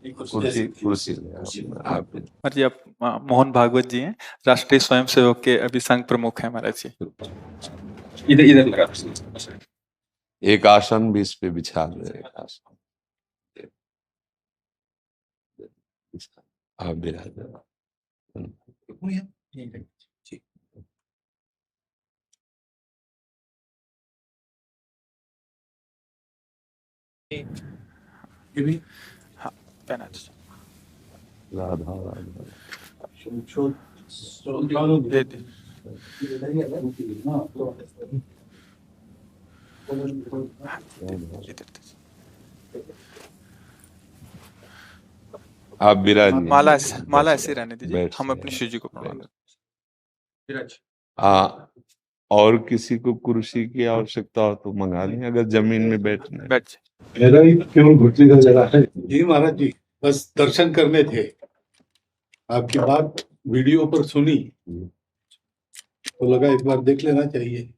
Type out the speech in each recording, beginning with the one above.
कुर्सी कुर्सी आप जी आप मोहन भागवत जी हैं, राष्ट्रीय स्वयंसेवक के अभी संघ प्रमुख हैं महाराज जी। इधर इधर लगा एक आसन भी इस पे बिछा दो, एक आसन आप बिराज। हाँ पहना राधा राधा दे दे। इधर दे। आप बिराजिए। माला माला बस ऐसे रहने दीजिए, बैठ हम से अपनी शिव जी को प्रणाम करते। और किसी को कुर्सी की आवश्यकता हो तो मंगा लें, अगर जमीन में बैठना है। बैठ जाए। मेरा ही क्यों घुटने का जगह है जी महाराज जी, बस दर्शन करने थे। आपकी बात वीडियो पर सुनी तो लगा एक बार देख लेना चाहिए।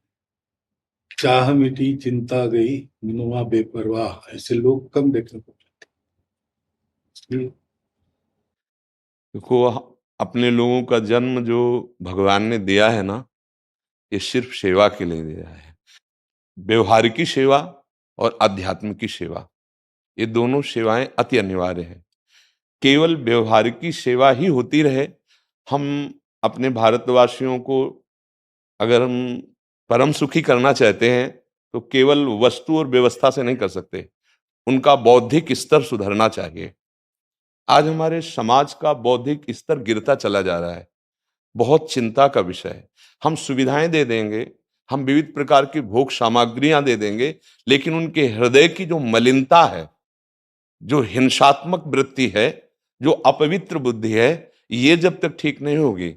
चाह मिटी चिंता गई मनुआ बेपरवाह, ऐसे लोग कम देखने को मिलते। देखो, अपने लोगों का जन्म जो भगवान ने दिया है ना, ये सिर्फ सेवा के लिए दिया है। व्यवहारिकी सेवा और आध्यात्मिक सेवा, ये दोनों सेवाएं अति अनिवार्य है। केवल व्यवहारिकी सेवा ही होती रहे, हम अपने भारतवासियों को अगर हम परम सुखी करना चाहते हैं तो केवल वस्तु और व्यवस्था से नहीं कर सकते, उनका बौद्धिक स्तर सुधरना चाहिए। आज हमारे समाज का बौद्धिक स्तर गिरता चला जा रहा है, बहुत चिंता का विषय है। हम सुविधाएं दे देंगे, हम विविध प्रकार की भोग सामग्रियां दे देंगे, लेकिन उनके हृदय की जो मलिनता है, जो हिंसात्मक वृत्ति है, जो अपवित्र बुद्धि है, ये जब तक ठीक नहीं होगी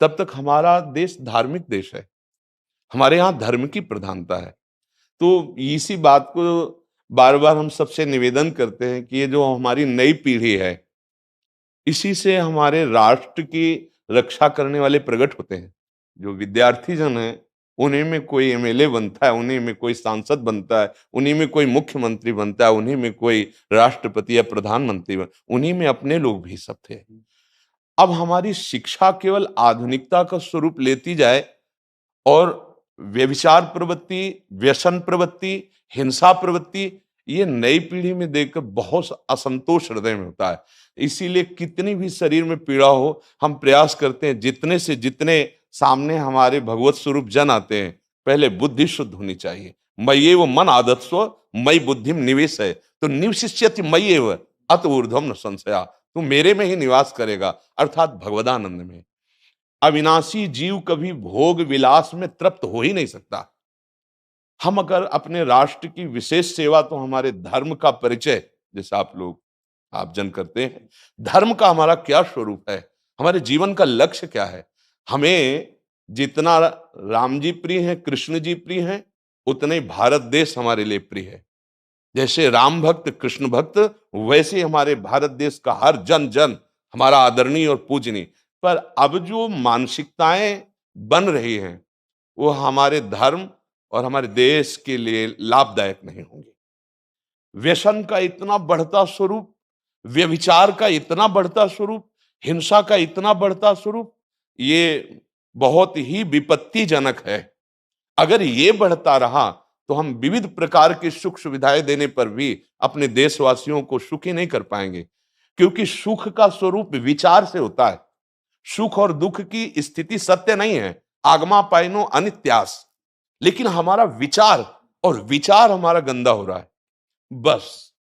तब तक हमारा देश धार्मिक देश है, हमारे यहाँ धर्म की प्रधानता है। तो इसी बात को बार बार हम सबसे निवेदन करते हैं कि ये जो हमारी नई पीढ़ी है, इसी से हमारे राष्ट्र की रक्षा करने वाले प्रकट होते हैं। जो विद्यार्थी जन है, उन्हीं में कोई एमएलए बनता है, उन्हीं में कोई सांसद बनता है, उन्हीं में कोई मुख्यमंत्री बनता है, उन्हीं में कोई राष्ट्रपति या प्रधानमंत्री उन्हीं में अपने लोग भी सब थे। अब हमारी शिक्षा केवल आधुनिकता का स्वरूप लेती जाए और व्यभिचार प्रवृत्ति, व्यसन प्रवृत्ति, हिंसा प्रवृत्ति, ये नई पीढ़ी में देखकर बहुत असंतोष हृदय में होता है। इसीलिए कितनी भी शरीर में पीड़ा हो, हम प्रयास करते हैं जितने से जितने सामने हमारे भगवत स्वरूप जन आते हैं, पहले बुद्धि शुद्ध होनी चाहिए। मय्येव मन आदत्स्व मयि बुद्धिम निवेश है, तो निवशिष्यति मय्येव अत ऊर्ध्वम न संशया, तू मेरे में ही निवास करेगा, अर्थात भगवदानंद में। अविनाशी जीव कभी भोग विलास में तृप्त हो ही नहीं सकता। हम अगर अपने राष्ट्र की विशेष सेवा, तो हमारे धर्म का परिचय, जैसे आप जन करते हैं, धर्म का हमारा क्या स्वरूप है, हमारे जीवन का लक्ष्य क्या है। हमें जितना राम जी प्रिय हैं, कृष्ण जी प्रिय हैं, उतने ही भारत देश हमारे लिए प्रिय है। जैसे राम भक्त कृष्ण भक्त, वैसे हमारे भारत देश का हर जन जन हमारा आदरणीय और पूजनीय। पर अब जो मानसिकताएं बन रही हैं, वो हमारे धर्म और हमारे देश के लिए लाभदायक नहीं होंगी। व्यसन का इतना बढ़ता स्वरूप, व्यभिचार का इतना बढ़ता स्वरूप, हिंसा का इतना बढ़ता स्वरूप, ये बहुत ही विपत्तिजनक है। अगर ये बढ़ता रहा तो हम विविध प्रकार की सुख सुविधाएं देने पर भी अपने देशवासियों को सुखी नहीं कर पाएंगे, क्योंकि सुख का स्वरूप विचार से होता है। सुख और दुख की स्थिति सत्य नहीं है, आगमा पाइनो अनित्यास, लेकिन हमारा विचार, और विचार हमारा गंदा हो रहा है। बस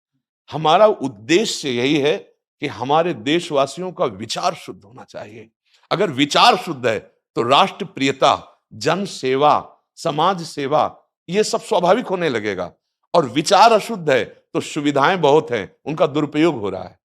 हमारा उद्देश्य यही है कि हमारे देशवासियों का विचार शुद्ध होना चाहिए। अगर विचार शुद्ध है तो राष्ट्र प्रियता, जन सेवा, समाज सेवा, ये सब स्वाभाविक होने लगेगा। और विचार अशुद्ध है तो सुविधाएं बहुत हैं, उनका दुरुपयोग हो रहा है।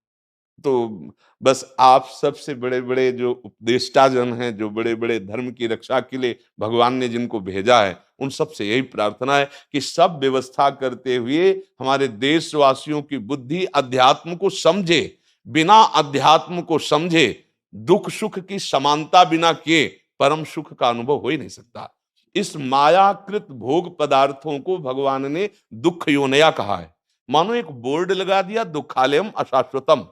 तो बस आप सबसे बड़े बड़े जो उपदेष्टा जन हैं, जो बड़े बड़े धर्म की रक्षा के लिए भगवान ने जिनको भेजा है, उन सबसे यही प्रार्थना है कि सब व्यवस्था करते हुए हमारे देशवासियों की बुद्धि अध्यात्म को समझे। बिना अध्यात्म को समझे दुख सुख की समानता बिना किए परम सुख का अनुभव हो ही नहीं सकता। इस मायाकृत भोग पदार्थों को भगवान ने दुख योनया कहा है। मानो एक बोर्ड लगा दिया, दुखालयम अशाश्वतम,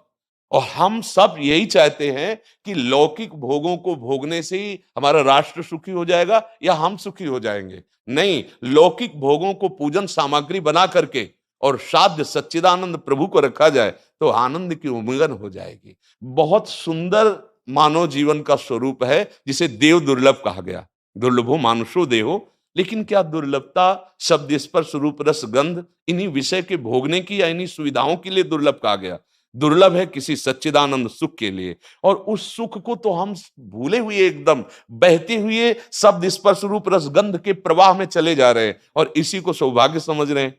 और हम सब यही चाहते हैं कि लौकिक भोगों को भोगने से ही हमारा राष्ट्र सुखी हो जाएगा या हम सुखी हो जाएंगे। नहीं, लौकिक भोगों को पूजन सामग्री बना करके और साध्य सच्चिदानंद प्रभु को रखा जाए तो आनंद की उमंगन हो जाएगी। बहुत सुंदर मानव जीवन का स्वरूप है जिसे देव दुर्लभ कहा गया। दुर्लभो मानुषो देहो, लेकिन क्या दुर्लभता शब्द स्पर्श रूप रस गंध इन्हीं विषय के भोगने की या इन्हीं सुविधाओं के लिए दुर्लभ कहा गया? दुर्लभ है किसी सच्चिदानंद सुख के लिए। और उस सुख को तो हम भूले हुए एकदम बहते हुए शब्द स्पर्श रूप रस गंध के प्रवाह में चले जा रहे हैं और इसी को सौभाग्य समझ रहे हैं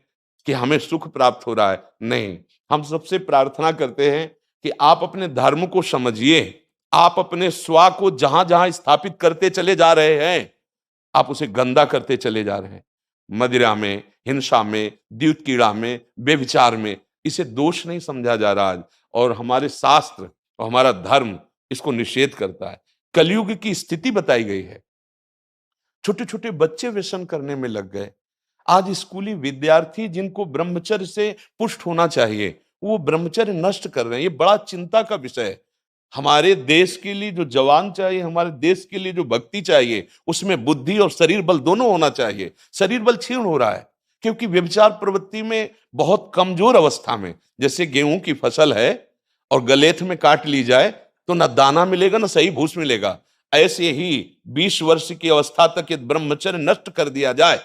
कि हमें सुख प्राप्त हो रहा है। नहीं, हम सबसे प्रार्थना करते हैं कि आप अपने धर्म को समझिए। आप अपने स्वा को जहां जहां स्थापित करते चले जा रहे हैं, आप उसे गंदा करते चले जा रहे हैं। मदिरा में, हिंसा में, द्यूत कीड़ा में, व्यभिचार में, इसे दोष नहीं समझा जा रहा आज। और हमारे शास्त्र और हमारा धर्म इसको निषेध करता है। कलयुग की स्थिति बताई गई है। छोटे छोटे बच्चे व्यसन करने में लग गए। आज स्कूली विद्यार्थी जिनको ब्रह्मचर्य से पुष्ट होना चाहिए, वो ब्रह्मचर्य नष्ट कर रहे हैं। ये बड़ा चिंता का विषय है। हमारे देश के लिए जो जवान चाहिए, हमारे देश के लिए जो भक्ति चाहिए, उसमें बुद्धि और शरीर बल दोनों होना चाहिए। शरीर बल क्षीण हो रहा है क्योंकि व्यभिचार प्रवृत्ति में बहुत कमजोर अवस्था में, जैसे गेहूं की फसल है और गलेथ में काट ली जाए तो न दाना मिलेगा न सही भूस मिलेगा। ऐसे ही 20 वर्ष की अवस्था तक यदि ब्रह्मचर्य नष्ट कर दिया जाए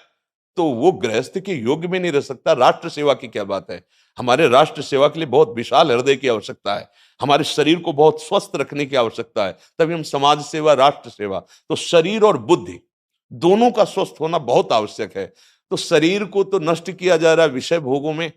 तो वो गृहस्थ के योग्य में नहीं रह सकता। राष्ट्र सेवा की क्या बात है। हमारे राष्ट्र सेवा के लिए बहुत विशाल हृदय की आवश्यकता है। हमारे शरीर को बहुत स्वस्थ रखने की आवश्यकता है, तभी हम समाज सेवा, राष्ट्र सेवा। तो शरीर और बुद्धि दोनों का स्वस्थ होना बहुत आवश्यक है। तो शरीर को तो नष्ट किया जा रहा है विषय भोगों में।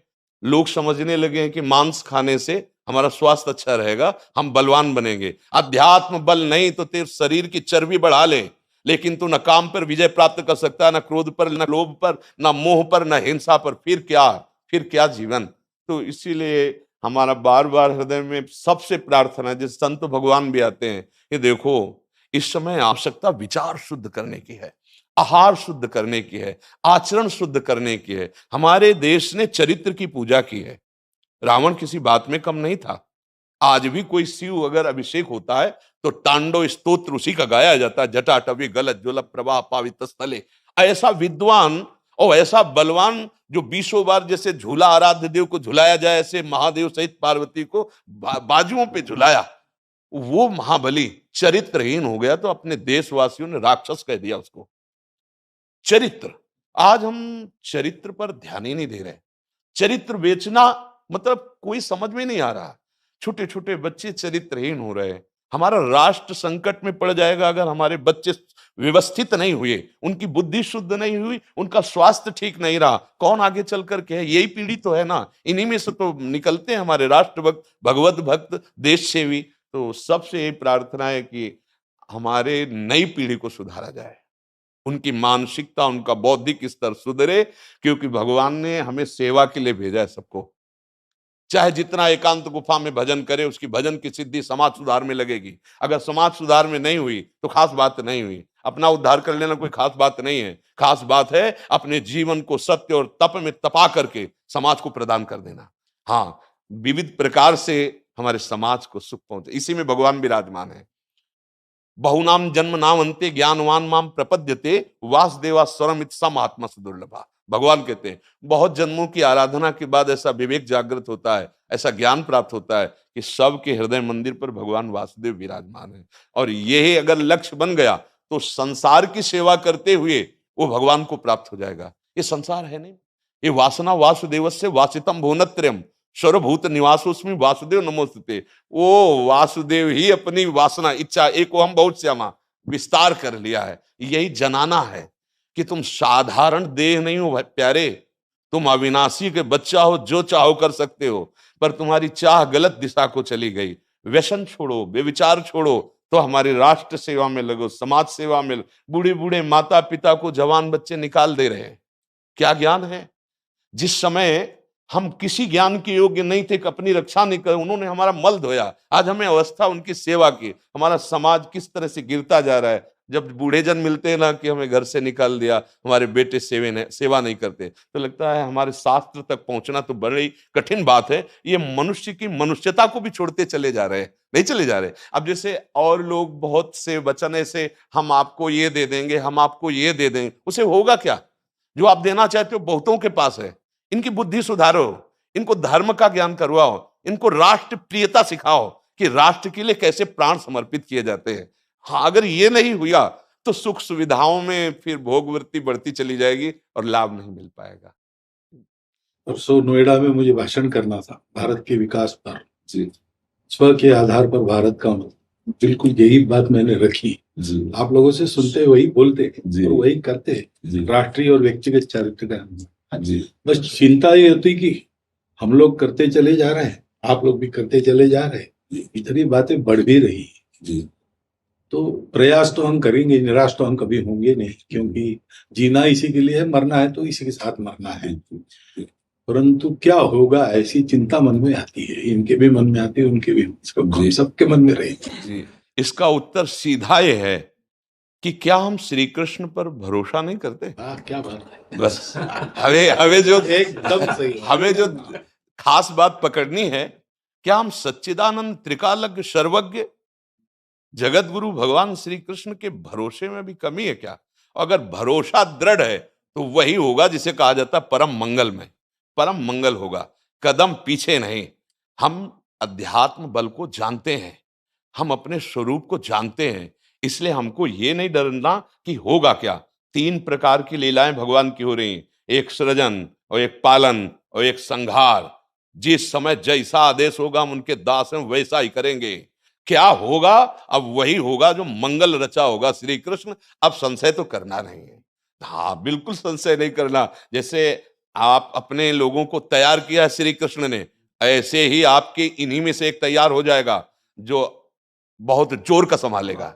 लोग समझने लगे हैं कि मांस खाने से हमारा स्वास्थ्य अच्छा रहेगा, हम बलवान बनेंगे। अध्यात्म बल नहीं तो तेरे शरीर की चर्बी बढ़ा ले, लेकिन तू न काम पर विजय प्राप्त कर सकता, न क्रोध पर, न लोभ पर, न मोह पर, न हिंसा पर। फिर क्या जीवन। तो इसीलिए हमारा बार बार हृदय में सबसे प्रार्थना है, जिस संत भगवान भी आते हैं, ये देखो इस समय आवश्यकता विचार शुद्ध करने की है, आहार शुद्ध करने की है, आचरण शुद्ध करने की है। हमारे देश ने चरित्र की पूजा की है। रावण किसी बात में कम नहीं था। आज भी कोई शिव अगर अभिषेक होता है तो तांडव स्तोत्र उसी का गाया जाता है। जटाटवी गलत ज्वलप प्रवाह पावित स्थले। ऐसा विद्वान और ऐसा बलवान जो 20 बार जैसे झूला आराध्य देव को झुलाया जाए, ऐसे महादेव सहित पार्वती को बाजुओं पे झुलाया, वो महाबली चरित्रहीन हो गया तो अपने देशवासियों ने राक्षस कह दिया उसको। चरित्र, आज हम चरित्र पर ध्यान ही नहीं दे रहे। चरित्र बेचना मतलब कोई समझ में नहीं आ रहा। छोटे छोटे बच्चे चरित्रहीन हो रहे हैं। हमारा राष्ट्र संकट में पड़ जाएगा अगर हमारे बच्चे व्यवस्थित नहीं हुए, उनकी बुद्धि शुद्ध नहीं हुई, उनका स्वास्थ्य ठीक नहीं रहा। कौन आगे चल कर के है? यही पीढ़ी तो है ना। इन्हीं में से तो निकलते हैं हमारे राष्ट्र भक्त, भगवत भक्त, देश सेवी। तो सबसे यही प्रार्थना है कि हमारे नई पीढ़ी को सुधारा जाए, उनकी मानसिकता, उनका बौद्धिक स्तर सुधरे, क्योंकि भगवान ने हमें सेवा के लिए भेजा है सबको। चाहे जितना एकांत गुफा में भजन करे, उसकी भजन की सिद्धि समाज सुधार में लगेगी। अगर समाज सुधार में नहीं हुई तो खास बात नहीं हुई। अपना उद्धार कर लेना कोई खास बात नहीं है। खास बात है अपने जीवन को सत्य और तप में तपा करके समाज को प्रदान कर देना। हाँ, विविध प्रकार से हमारे समाज को सुख पहुंचे, इसी में भगवान विराजमान है। बहुनाम जन्म नाम अंते ज्ञानवान माम प्रपद्यते वासुदेवा स्वरमित सम आत्मा दुर्लभा। भगवान कहते हैं बहुत जन्मों की आराधना के बाद ऐसा विवेक जागृत होता है, ऐसा ज्ञान प्राप्त होता है कि सबके हृदय मंदिर पर भगवान वासुदेव विराजमान है। और यही अगर लक्ष्य बन गया तो संसार की सेवा करते हुए वो भगवान को प्राप्त हो जाएगा। ये संसार है नहीं, ये वासना वासुदेवस्य वासितम भुवनत्रयम् सर्वभूत निवासोस्मि वासुदेव नमोस्तुते। वो वासुदेव ही अपनी वासना, इच्छा, एको हम बहुत श्यामा विस्तार कर लिया है। यही जनाना है कि तुम साधारण देह नहीं हो प्यारे, तुम अविनाशी के बच्चा हो, जो चाहो कर सकते हो। पर तुम्हारी चाह गलत दिशा को चली गई। व्यसन छोड़ो, बेविचार छोड़ो, तो हमारी राष्ट्र सेवा में लगो, समाज सेवा में। बूढ़े बूढ़े माता पिता को जवान बच्चे निकाल दे रहे हैं। क्या ज्ञान है? जिस समय हम किसी ज्ञान के योग्य नहीं थे कि अपनी रक्षा नहीं कर, उन्होंने हमारा मल धोया। आज हमें अवस्था उनकी सेवा की। हमारा समाज किस तरह से गिरता जा रहा है। जब बूढ़े जन मिलते हैं ना कि हमें घर से निकाल दिया, हमारे बेटे सेवा नहीं करते, तो लगता है हमारे शास्त्र तक पहुंचना तो बड़ी कठिन बात है। ये मनुष्य की मनुष्यता को भी छोड़ते चले जा रहे हैं, नहीं चले जा रहे। अब जैसे और लोग बहुत से वचन ऐसे, हम आपको ये दे देंगे, हम आपको ये दे देंगे, उसे होगा क्या? जो आप देना चाहते हो बहुतों के पास है। इनकी बुद्धि सुधारो, इनको धर्म का ज्ञान करवाओ, इनको राष्ट्र प्रियता सिखाओ कि राष्ट्र के लिए कैसे प्राण समर्पित किए जाते हैं। हाँ, अगर ये नहीं हुआ तो सुख सुविधाओं में फिर भोगवृत्ति बढ़ती चली जाएगी और लाभ नहीं मिल पाएगा। परसों नोएडा में मुझे भाषण करना था भारत के विकास पर। स्व के आधार पर भारत का मतलब, बिल्कुल यही बात मैंने रखी। आप लोगों से सुनते वही बोलते और वही करते, राष्ट्रीय और व्यक्तिगत चरित्र का। बस चिंता ये होती कि हम लोग करते चले जा रहे हैं, आप लोग भी करते चले जा रहे हैं, इतनी बातें बढ़ भी रही। तो प्रयास तो हम करेंगे, निराश तो हम कभी होंगे नहीं, क्योंकि जीना इसी के लिए है, मरना है तो इसी के साथ मरना है। परंतु क्या होगा ऐसी चिंता मन में आती है, इनके भी मन में आती है, उनके भी, सबके मन में रहेगी। इसका उत्तर सीधा ये है कि क्या हम श्री कृष्ण पर भरोसा नहीं करते? क्या बात है। बस हमें जो एकदम सही, हमें जो खास बात पकड़नी है, क्या हम सच्चिदानंद त्रिकालज्ञ सर्वज्ञ जगत गुरु भगवान श्री कृष्ण के भरोसे में भी कमी है क्या? अगर भरोसा दृढ़ है तो वही होगा जिसे कहा जाता है परम मंगल में, परम मंगल होगा, कदम पीछे नहीं। हम अध्यात्म बल को जानते हैं, हम अपने स्वरूप को जानते हैं, इसलिए हमको ये नहीं डरना कि होगा क्या। 3 प्रकार की लीलाएं भगवान की हो रही, एक सृजन और एक पालन और एक संहार। जिस समय जैसा आदेश होगा हम उनके दास हैं, वैसा ही करेंगे। क्या होगा? अब वही होगा जो मंगल रचा होगा श्री कृष्ण। अब संशय तो करना नहीं है। हाँ, बिल्कुल संशय नहीं करना। जैसे आप अपने लोगों को तैयार किया श्री कृष्ण ने, ऐसे ही आपके इन्हीं में से एक तैयार हो जाएगा जो बहुत जोर का संभालेगा।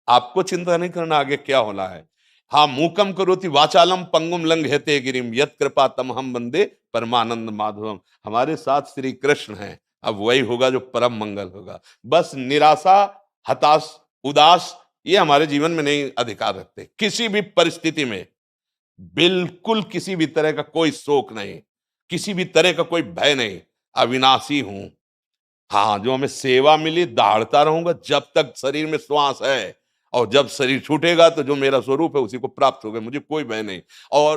आपको चिंता नहीं करना आगे क्या होना है। हाँ, मूकम करोति वाचालम पंगुम लंघयते गिरिम यत् कृपा तमहम वंदे परमानंद माधवम। हमारे साथ श्री कृष्ण हैं, अब वही होगा जो परम मंगल होगा। बस निराशा, हताश, उदास ये हमारे जीवन में नहीं अधिकार रखते। किसी भी परिस्थिति में बिल्कुल किसी भी तरह का कोई शोक नहीं, किसी भी तरह का कोई भय नहीं। अविनाशी हूं। हाँ, जो हमें सेवा मिली दहाड़ता रहूंगा जब तक शरीर में श्वास है, और जब शरीर छूटेगा तो जो मेरा स्वरूप है उसी को प्राप्त होगा, मुझे कोई भय नहीं। और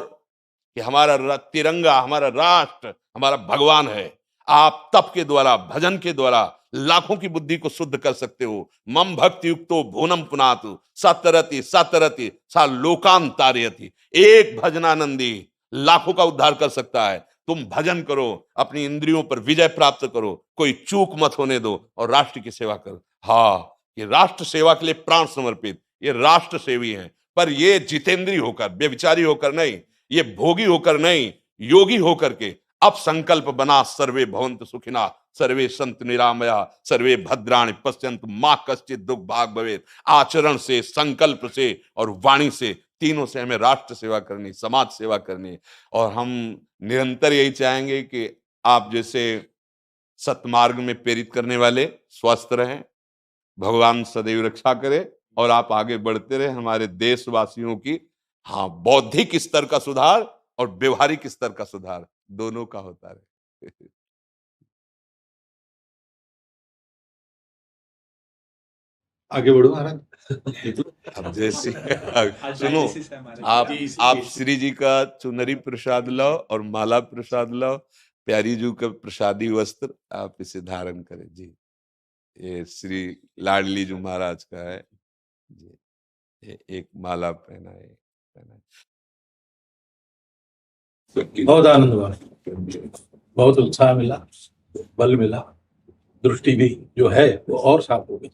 कि हमारा तिरंगा, हमारा राष्ट्र, हमारा भगवान है। आप तप के द्वारा, भजन के द्वारा लाखों की बुद्धि को शुद्ध कर सकते हो। मम भक्ति युक्तो भुवनम पुनातु सतरति सतरति सा लोकान तारयति। एक भजनानंदी लाखों का उद्धार कर सकता है। तुम भजन करो, अपनी इंद्रियों पर विजय प्राप्त करो, कोई चूक मत होने दो और राष्ट्र की सेवा करो। हाँ, ये राष्ट्र सेवा के लिए प्राण समर्पित, ये राष्ट्र सेवी हैं। पर ये जितेंद्रीय होकर, व्यभिचारी होकर नहीं, ये भोगी होकर नहीं, योगी होकर के अब संकल्प बना, सर्वे भवन्तु सुखिना, सर्वे सन्तु निरामया, सर्वे भद्राणि पश्यन्तु मा कश्चित् दुःख भाग् भवेत्। आचरण से, संकल्प से और वाणी से, तीनों से हमें राष्ट्र सेवा करनी, समाज सेवा करनी। और हम निरंतर यही चाहेंगे कि आप जैसे सतमार्ग में प्रेरित करने वाले स्वस्थ रहें, भगवान सदैव रक्षा करे और आप आगे बढ़ते रहे। हमारे देशवासियों की हाँ बौद्धिक स्तर का सुधार और व्यवहारिक स्तर का सुधार दोनों का होता रहे। आगे बढ़ो महाराज। अब जैसे सुनो, आप श्री जी का चुनरी प्रसाद लाओ और माला प्रसाद लाओ, प्यारी जी का प्रसादी वस्त्र आप इसे धारण करें जी। ये श्री लाडली जी महाराज का है जी, ये एक माला पहनाए। बहुत आनंद हुआ, बहुत उत्साह मिला, बल मिला, दृष्टि भी जो है वो और साफ हो गई।